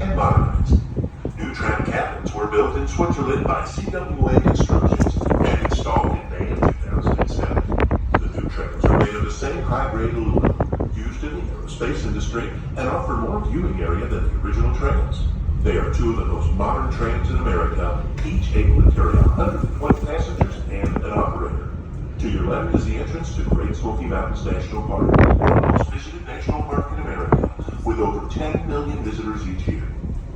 and modernized. New tram cabins were built in Switzerland by CWA Constructions and installed in May of 2007. The new trains are made of the same high-grade aluminum used in the aerospace industry and offer more viewing area than the original trains. They are two of the most modern trains in America, each able to carry 120 passengers and an operator. To your left is the entrance to Great Smoky Mountains National Park, the most visited national park in America, with over 10 million visitors each year.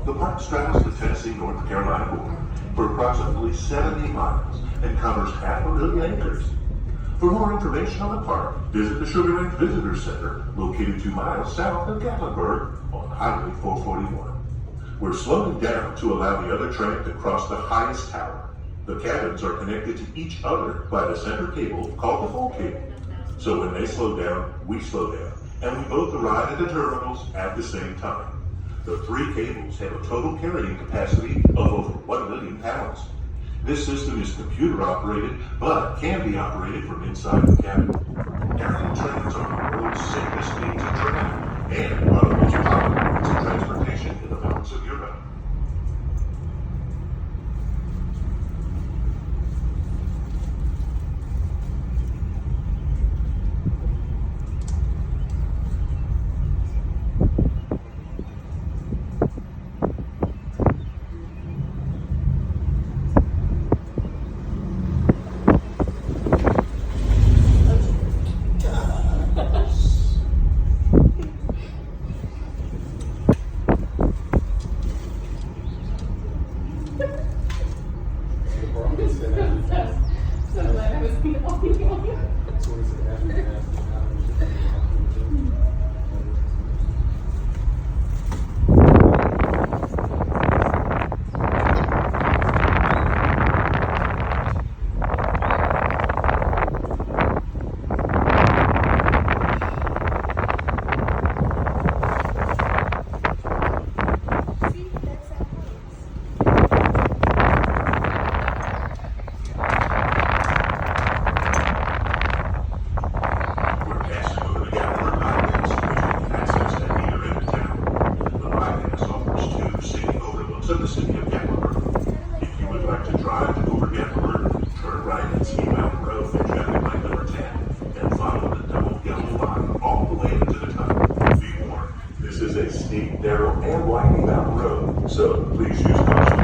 The park straddles the Tennessee-North Carolina border for approximately 70 miles and covers 500,000 acres. For more information on the park, visit the Sugar Ranch Visitor Center, located 2 miles south of Gatlinburg on Highway 441. We're slowing down to allow the other train to cross the highest tower. The cabins are connected to each other by the center cable called the full cable. So when they slow down, we slow down, and we both arrive at the terminals at the same time. The 3 cables have a total carrying capacity of over 1 million pounds. This system is computer operated, but can be operated from inside the cabin. Aerial trains are the world's safest means of travel and are the most popular means of transportation in the mountains of Europe. Of the city of Gatlinburg. If you would like to drive to Ober Gatlinburg, turn right at Ski Mountain Road at traffic light number 10 and follow the double yellow line all the way to the top. Be warned, this is a steep, narrow, and winding mountain road, so please use caution.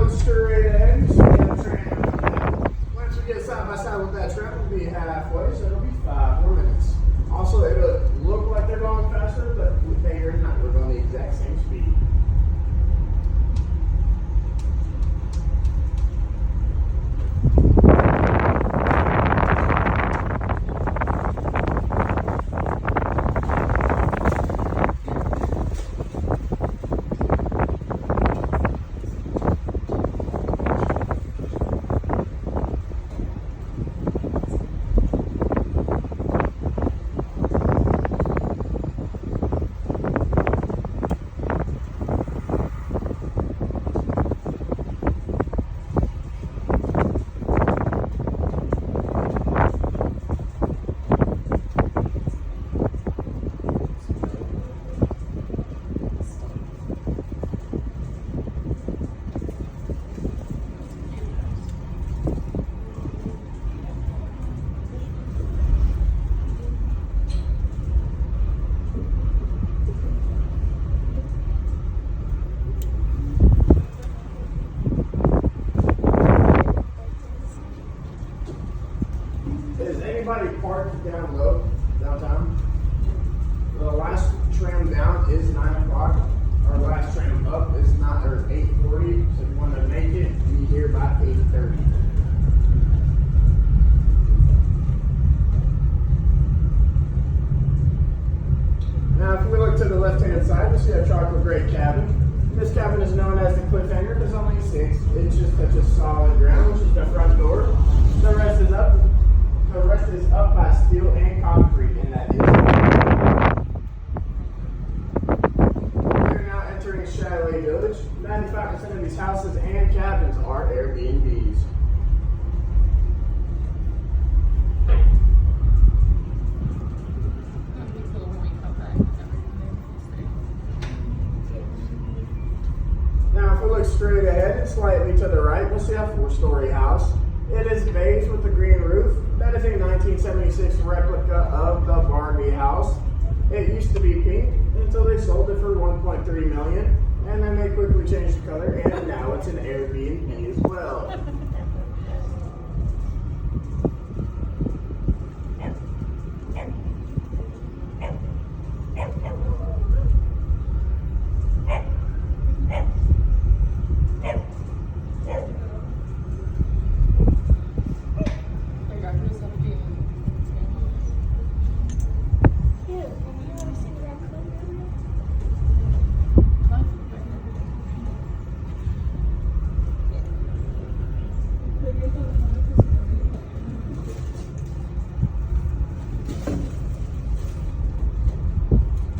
Straight ahead, you see the tram. Once we get side by side with that tram, we'll be halfway, so it'll be 5 more minutes. Also, it'll look like they're going faster, but they are not. We're going the exact same speed. Anybody parked down low downtown? The last tram down is 9 o'clock. Our last tram up is not, or 8:40. So if you want to make it, be here by 8:30. Now, if we look to the left-hand side, we see a chocolate gray cabin. This cabin is known as the cliffhanger. There's only 6 inches touches solid ground, which is the front door. The rest is up. The rest is up by steel and concrete, and that is look straight ahead and slightly to the right, we'll see a 4-story house. It is beige with a green roof. That is a 1976 replica of the Barbie house. It used to be pink until they sold it for $1.3 million, and then they quickly changed the color, and now it's an Airbnb as well.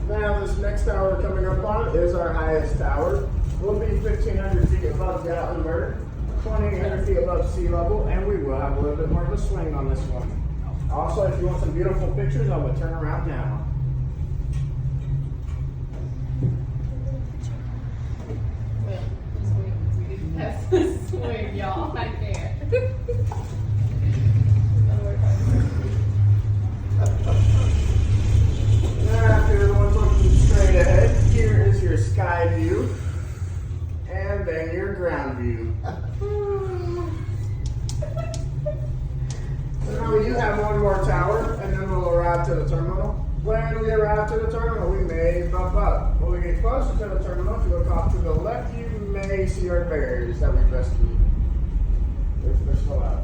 Now this next tower coming up on it is our highest tower. We'll be 1,500 feet above Gatlinburg, 2,800 feet above sea level, and we will have a little bit more of a swing on this one. Also, if you want some beautiful pictures, I will turn around now. That's the swing, y'all. I can't. After the one's looking straight ahead, here is your sky view, and then your ground view. So now we do have one more tower, and then we'll arrive to the terminal. When we arrive to the terminal, we may bump up. When we get closer to the terminal, if you look off to the left, you may see our barriers that we rescued. They're still out.